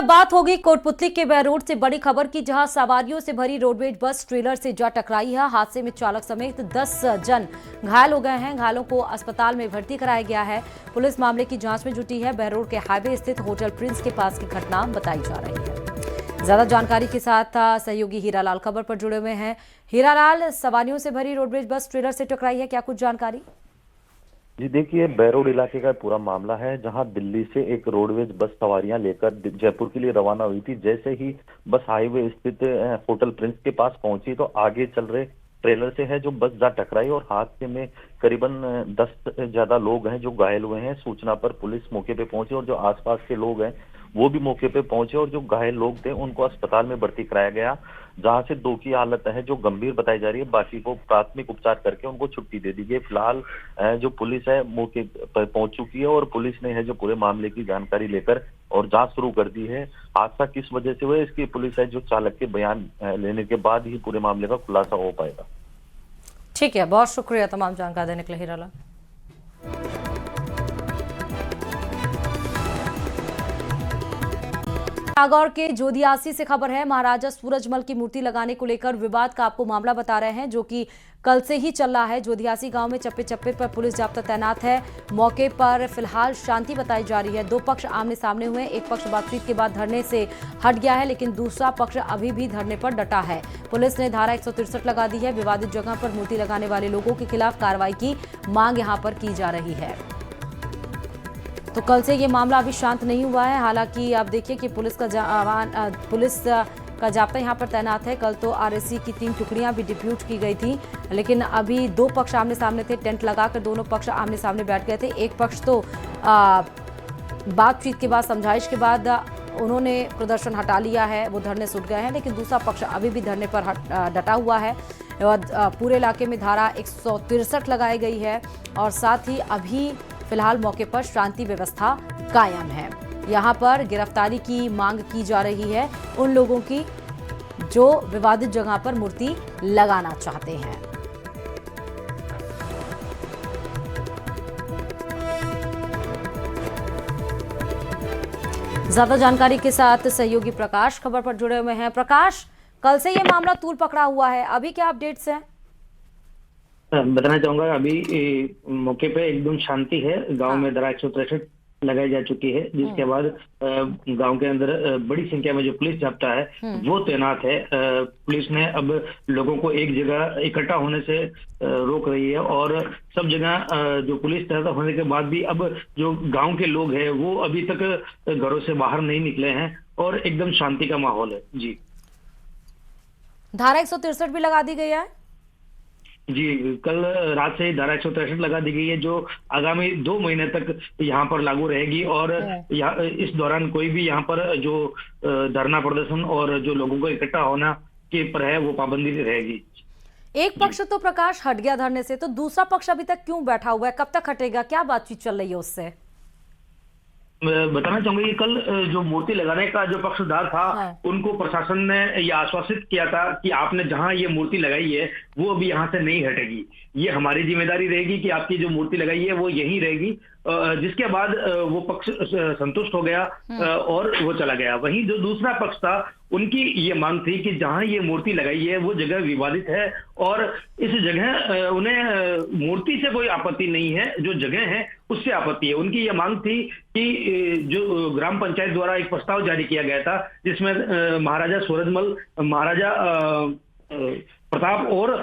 अब बात होगी कोटपुतली के बहरोड से बड़ी खबर की, जहां सवारियों से भरी रोडवेज बस ट्रेलर से जा टकराई है। हादसे में चालक समेत 10 जन घायल हो गए हैं। घायलों को अस्पताल में भर्ती कराया गया है। पुलिस मामले की जांच में जुटी है। बहरोड के हाईवे स्थित होटल प्रिंस के पास की घटना बताई जा रही है। ज्यादा जानकारी के साथ सहयोगी हीरालाल खबर पर जुड़े हुए हैं। हीरालाल, सवारियों से भरी रोडवेज बस ट्रेलर से टकराई है, क्या कुछ जानकारी? जी देखिए, बहरोड इलाके का पूरा मामला है, जहां दिल्ली से एक रोडवेज बस सवारियां लेकर जयपुर के लिए रवाना हुई थी। जैसे ही बस हाईवे स्थित होटल प्रिंस के पास पहुंची तो आगे चल रहे ट्रेलर से है जो बस जा टकराई और हादसे में करीबन 10 से ज्यादा लोग हैं जो घायल हुए हैं। सूचना पर पुलिस मौके पे पहुंची और जो आसपास के लोग हैं वो भी मौके पे पहुंचे और जो घायल लोग थे उनको अस्पताल में भर्ती कराया गया, जहां से 2 की हालत है जो गंभीर बताई जा रही है। बाकी को प्राथमिक उपचार करके उनको छुट्टी दे दी गई। फिलहाल जो पुलिस है मौके पर पहुंच चुकी है और पुलिस ने है जो पूरे मामले की जानकारी लेकर और जांच शुरू कर दी है। हादसा किस वजह से हुआ इसकी पुलिस है जो चालक के बयान लेने के बाद ही पूरे मामले का खुलासा हो पाएगा। ठीक है, बहुत शुक्रिया तमाम जानकारी देने के लिए हीरालाल। नागौर के जोदियासी से खबर है। महाराजा सूरजमल की मूर्ति लगाने को लेकर विवाद का आपको मामला बता रहे हैं, जो कि कल से ही चल रहा है। जोदियासी गांव में चप्पे चप्पे पर पुलिस जाब्ता तैनात है। मौके पर फिलहाल शांति बताई जा रही है। 2 पक्ष आमने सामने हुए। एक पक्ष बातचीत के बाद धरने से हट गया है, लेकिन दूसरा पक्ष अभी भी धरने पर डटा है। पुलिस ने धारा 163 लगा दी है। विवादित जगह पर मूर्ति लगाने वाले लोगों के खिलाफ कार्रवाई की मांग यहां पर की जा रही है। तो कल से ये मामला अभी शांत नहीं हुआ है। हालांकि आप देखिए कि पुलिस का जाब्ता यहां पर तैनात है। कल तो आरएसी की 3 टुकड़ियां भी डिप्यूट की गई थी, लेकिन अभी 2 पक्ष आमने सामने थे। टेंट लगाकर दोनों पक्ष आमने सामने बैठ गए थे। एक पक्ष तो बातचीत के बाद, समझाइश के बाद उन्होंने प्रदर्शन हटा लिया है, वो धरने से उठ गए हैं, लेकिन दूसरा पक्ष अभी भी धरने पर डटा हुआ है। और पूरे इलाके में धारा 163 लगाई गई है और साथ ही अभी फिलहाल मौके पर शांति व्यवस्था कायम है। यहां पर गिरफ्तारी की मांग की जा रही है उन लोगों की जो विवादित जगह पर मूर्ति लगाना चाहते हैं। ज्यादा जानकारी के साथ सहयोगी प्रकाश खबर पर जुड़े हुए हैं। प्रकाश, कल से यह मामला तूल पकड़ा हुआ है, अभी क्या अपडेट्स हैं? बताना चाहूंगा, अभी मौके पे एकदम शांति है। गांव में धारा 163 लगाई जा चुकी है, जिसके बाद गांव के अंदर बड़ी संख्या में जो पुलिस जाब्ता है वो तैनात है। पुलिस ने अब लोगों को एक जगह इकट्ठा होने से रोक रही है और सब जगह जो पुलिस तैनात होने के बाद भी अब जो गांव के लोग हैं वो अभी तक घरों से बाहर नहीं निकले हैं और एकदम शांति का माहौल है। जी, धारा 163 भी लगा दी गई है। जी, कल रात से ही धारा 163 लगा दी गई है, जो आगामी 2 महीने तक यहाँ पर लागू रहेगी और इस दौरान कोई भी यहाँ पर जो धरना प्रदर्शन और जो लोगों को इकट्ठा होना के पर है वो पाबंदी रहेगी। एक पक्ष तो प्रकाश हट गया धरने से, तो दूसरा पक्ष अभी तक क्यों बैठा हुआ है? कब तक हटेगा? क्या बातचीत चल रही है उससे? बताना चाहूंगा कि कल जो मूर्ति लगाने का जो पक्षधार था उनको प्रशासन ने ये आश्वासित किया था कि आपने जहां ये मूर्ति लगाई है वो अभी यहाँ से नहीं हटेगी। ये हमारी जिम्मेदारी रहेगी कि आपकी जो मूर्ति लगाई है वो यहीं रहेगी। जिसके बाद वो पक्ष संतुष्ट हो गया और वो चला गया। वहीं जो दूसरा पक्ष था उनकी ये मांग थी कि जहां ये मूर्ति लगाई है वो जगह विवादित है और इस जगह उन्हें मूर्ति से कोई आपत्ति नहीं है, जो जगह है उससे आपत्ति है। उनकी ये मांग थी कि जो ग्राम पंचायत द्वारा एक प्रस्ताव जारी किया गया था जिसमें महाराजा सूरजमल, महाराजा प्रताप और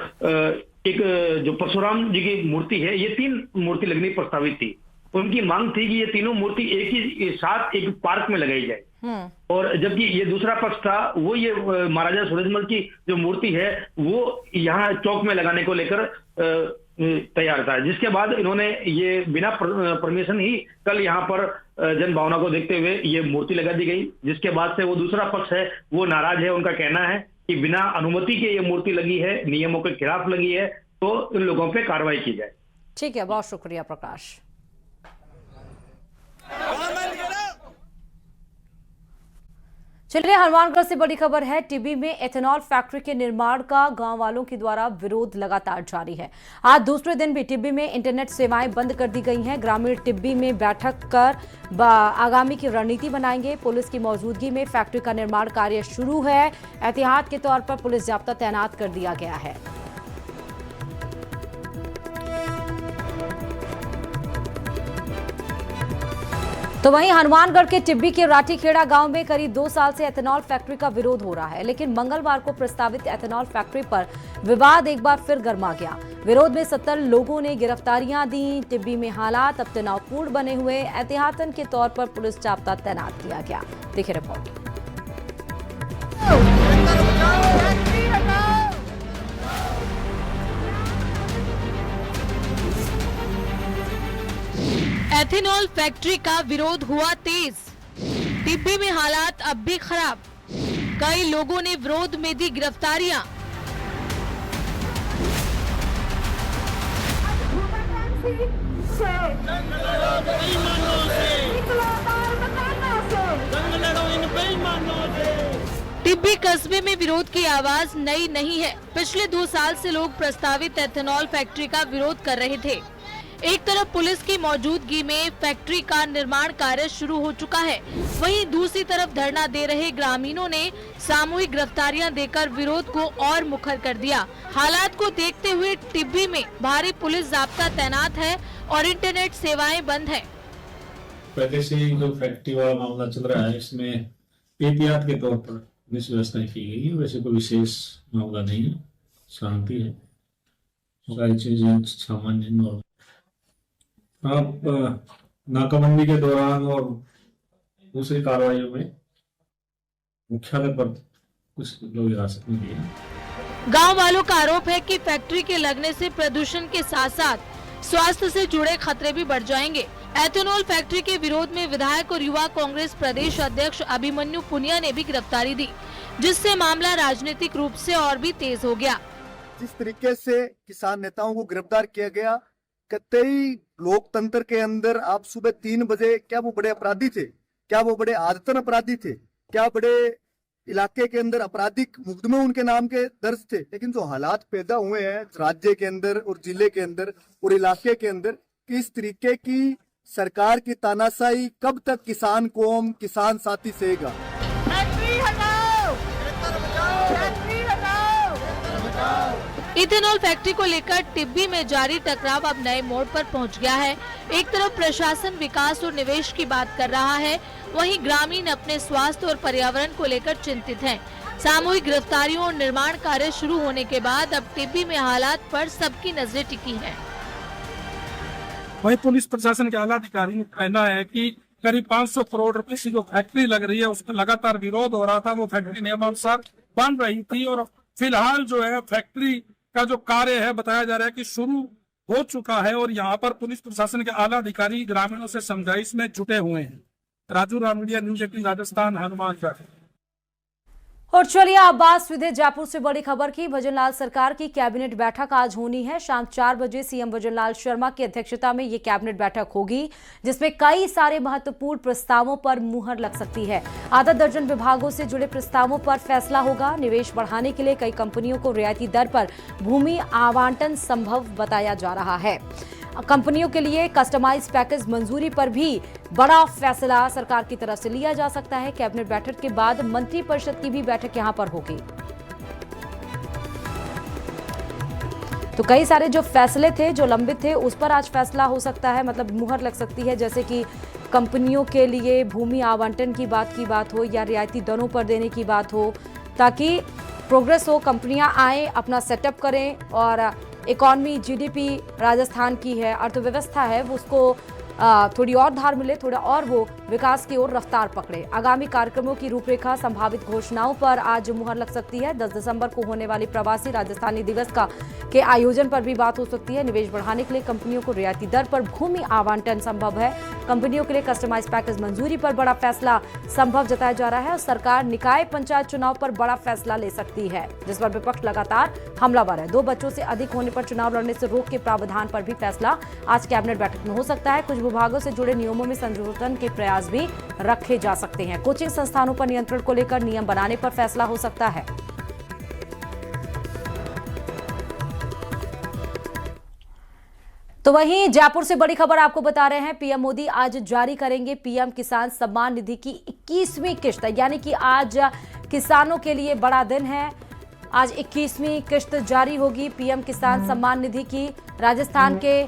एक जो परशुराम जी की मूर्ति है, ये 3 मूर्ति लगनी प्रस्तावित थी। उनकी मांग थी कि ये तीनों मूर्ति एक ही साथ एक पार्क में लगाई जाए। और जबकि ये दूसरा पक्ष था वो ये महाराजा सूरजमल की जो मूर्ति है वो यहाँ चौक में लगाने को लेकर तैयार था। जिसके बाद इन्होंने ये बिना परमिशन ही कल यहाँ पर जन भावना को देखते हुए ये मूर्ति लगा दी गई। जिसके बाद से वो दूसरा पक्ष है वो नाराज है। उनका कहना है कि बिना अनुमति के ये मूर्ति लगी है, नियमों के खिलाफ लगी है, तो इन लोगों पे कार्रवाई की जाए। ठीक है, बहुत शुक्रिया प्रकाश। चलिए हनुमानगढ़ से बड़ी खबर है। टिब्बी में एथेनॉल फैक्ट्री के निर्माण का गांव वालों के द्वारा विरोध लगातार जारी है। आज दूसरे दिन भी टिब्बी में इंटरनेट सेवाएं बंद कर दी गई हैं। ग्रामीण टिब्बी में बैठक कर आगामी की रणनीति बनाएंगे। पुलिस की मौजूदगी में फैक्ट्री का निर्माण कार्य शुरू है। एहतियात के तौर पर पुलिस जाब्ता तैनात कर दिया गया है। तो वहीं हनुमानगढ़ के टिब्बी के राठीखेड़ा गांव में करीब 2 साल से एथेनॉल फैक्ट्री का विरोध हो रहा है, लेकिन मंगलवार को प्रस्तावित एथेनॉल फैक्ट्री पर विवाद एक बार फिर गर्मा गया। विरोध में 70 लोगों ने गिरफ्तारियां दी। टिब्बी में हालात अब तनावपूर्ण बने हुए। एहतियातन के तौर पर पुलिस जाब्ता तैनात किया गया। देखिए रिपोर्ट। एथेनॉल फैक्ट्री का विरोध हुआ तेज। टिब्बी में हालात अब भी खराब। कई लोगों ने विरोध में दी गिरफ्तारियां। टिब्बी कस्बे में विरोध की आवाज नई नहीं है। पिछले 2 साल से लोग प्रस्तावित एथेनॉल फैक्ट्री का विरोध कर रहे थे। एक तरफ पुलिस की मौजूदगी में फैक्ट्री का निर्माण कार्य शुरू हो चुका है, वहीं दूसरी तरफ धरना दे रहे ग्रामीणों ने सामूहिक गिरफ्तारियां देकर विरोध को और मुखर कर दिया। हालात को देखते हुए टिब्बी में भारी पुलिस जाब्ता तैनात है और इंटरनेट सेवाएं बंद है। पहले से ही जो फैक्ट्री वाला मामला चल रहा है, इसमें एहतियात के तौर पर पुलिस व्यवस्था की गई है। वैसे कोई विशेष मामला नहीं है, शांति है, सारी चीजें सामान्य नॉर्मल। आप नाकाबंदी के दौरान और दूसरी कार्रवाइयों में मुख्यालय पर कुछ लोग हिरासत में लिए। गांव वालों का आरोप है कि फैक्ट्री के लगने से प्रदूषण के साथ साथ स्वास्थ्य से जुड़े खतरे भी बढ़ जाएंगे। एथेनॉल फैक्ट्री के विरोध में विधायक और युवा कांग्रेस प्रदेश अध्यक्ष अभिमन्यु पुनिया ने भी गिरफ्तारी दी, जिससे मामला राजनीतिक रूप से और भी तेज हो गया। जिस तरीके से किसान नेताओं को गिरफ्तार किया गया, कतई लोकतंत्र के अंदर आप सुबह 3 बजे, क्या वो बड़े अपराधी थे? क्या वो बड़े आदतन अपराधी थे? क्या बड़े इलाके के अंदर आपराधिक मुकदमे उनके नाम के दर्ज थे? लेकिन जो हालात पैदा हुए हैं राज्य के अंदर और जिले के अंदर और इलाके के अंदर, किस तरीके की सरकार की तानाशाही, कब तक किसान कौम, किसान साथी सहेगा? इथेनॉल फैक्ट्री को लेकर टिब्बी में जारी टकराव अब नए मोड़ पर पहुंच गया है। एक तरफ प्रशासन विकास और निवेश की बात कर रहा है, वहीं ग्रामीण अपने स्वास्थ्य और पर्यावरण को लेकर चिंतित हैं। सामूहिक गिरफ्तारियों और निर्माण कार्य शुरू होने के बाद अब टिब्बी में हालात पर सबकी नजरें टिकी हैं। वही पुलिस प्रशासन के आला अधिकारी का कहना है कि करीब 500 करोड़ रुपए की जो फैक्ट्री लग रही है, उसका लगातार विरोध हो रहा था। वो फैक्ट्री नियमानुसार बन रही थी और फिलहाल जो है फैक्ट्री का जो कार्य है बताया जा रहा है कि शुरू हो चुका है और यहाँ पर पुलिस प्रशासन के आला अधिकारी ग्रामीणों से समझाइश में जुटे हुए हैं। राजू रामलिया, न्यूज 18 राजस्थान, हनुमानगढ़। और चलिए अब बात सीधे जयपुर से बड़ी खबर की। भजनलाल सरकार की कैबिनेट बैठक आज होनी है। शाम 4 बजे सीएम भजनलाल शर्मा की अध्यक्षता में ये कैबिनेट बैठक होगी, जिसमें कई सारे महत्वपूर्ण प्रस्तावों पर मुहर लग सकती है। आधा दर्जन विभागों से जुड़े प्रस्तावों पर फैसला होगा। निवेश बढ़ाने के लिए कई कंपनियों को रियायती दर पर भूमि आवंटन संभव बताया जा रहा है। कंपनियों के लिए कस्टमाइज पैकेज मंजूरी पर भी बड़ा फैसला सरकार की तरफ से लिया जा सकता है। कैबिनेट बैठक के बाद मंत्रिपरिषद की भी बैठक यहां पर होगी। तो कई सारे जो फैसले थे, जो लंबित थे, उस पर आज फैसला हो सकता है, मतलब मुहर लग सकती है। जैसे कि कंपनियों के लिए भूमि आवंटन की बात हो या रियायती दरों पर देने की बात हो, ताकि प्रोग्रेस हो, कंपनियां आए, अपना सेटअप करें और इकॉनमी, जीडीपी राजस्थान की है, अर्थव्यवस्था है, वो उसको थोड़ी और धार मिले, थोड़ा और वो विकास की ओर रफ्तार पकड़े। आगामी कार्यक्रमों की रूपरेखा, संभावित घोषणाओं पर आज मुहर लग सकती है। 10 दिसंबर को होने वाली प्रवासी राजस्थानी दिवस के आयोजन पर भी बात हो सकती है। निवेश बढ़ाने के लिए कंपनियों को रियायती दर पर भूमि आवंटन संभव है। कंपनियों के लिए कस्टमाइज पैकेज मंजूरी पर बड़ा फैसला संभव जताया जा रहा है। और सरकार निकाय पंचायत चुनाव पर बड़ा फैसला ले सकती है, जिस पर विपक्ष लगातार हमलावर है। 2 बच्चों से अधिक होने पर चुनाव लड़ने से रोक के प्रावधान पर भी फैसला आज कैबिनेट बैठक में हो सकता है। कुछ विभागों से जुड़े नियमों में संशोधन के प्रयास क्लास भी रखे जा सकते हैं। कोचिंग संस्थानों पर नियंत्रण को लेकर नियम बनाने पर फैसला हो सकता है। तो वहीं जयपुर से बड़ी खबर आपको बता रहे हैं, पीएम मोदी आज जारी करेंगे पीएम किसान सम्मान निधि की 21वीं किश्त, यानी कि आज किसानों के लिए बड़ा दिन है। आज 21वीं किश्त जारी होगी पीएम किसान सम्मान निधि की। राजस्थान के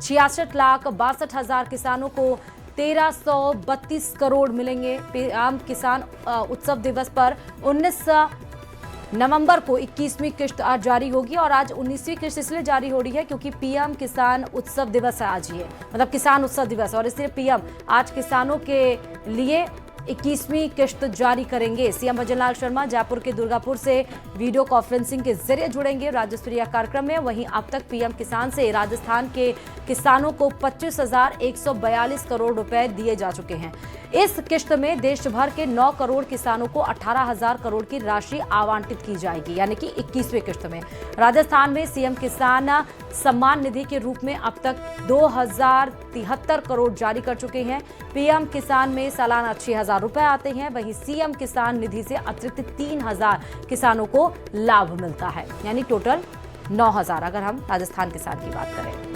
66,62,000 किसानों को 1332 करोड़ मिलेंगे। पीएम किसान उत्सव दिवस पर 19 नवंबर को 21वीं किश्त आज जारी होगी और आज 19वीं किश्त इसलिए जारी हो रही है क्योंकि पीएम किसान उत्सव दिवस है आज, ये मतलब किसान उत्सव दिवस, और इसलिए पीएम आज किसानों के लिए 21वीं किश्त जारी करेंगे। सीएम भजनलाल शर्मा जयपुर के दुर्गापुर से वीडियो कॉन्फ्रेंसिंग के जरिए जुड़ेंगे राज्य स्तरीय कार्यक्रम में। वहीं अब तक पीएम किसान से राजस्थान के किसानों को 25,142 करोड़ रुपए दिए जा चुके हैं। इस किश्त में देश भर के 9 करोड़ किसानों को 18,000 करोड़ की राशि आवंटित की जाएगी, यानी कि 21वीं किश्त में। राजस्थान में सीएम किसान सम्मान निधि के रूप में अब तक 2,073 करोड़ जारी कर चुके हैं। पीएम किसान में सालाना 6,000 रुपए आते हैं। वहीं सीएम किसान निधि से अतिरिक्त 3,000 किसानों को लाभ मिलता है, यानी टोटल 9,000 अगर हम राजस्थान किसान की बात करें।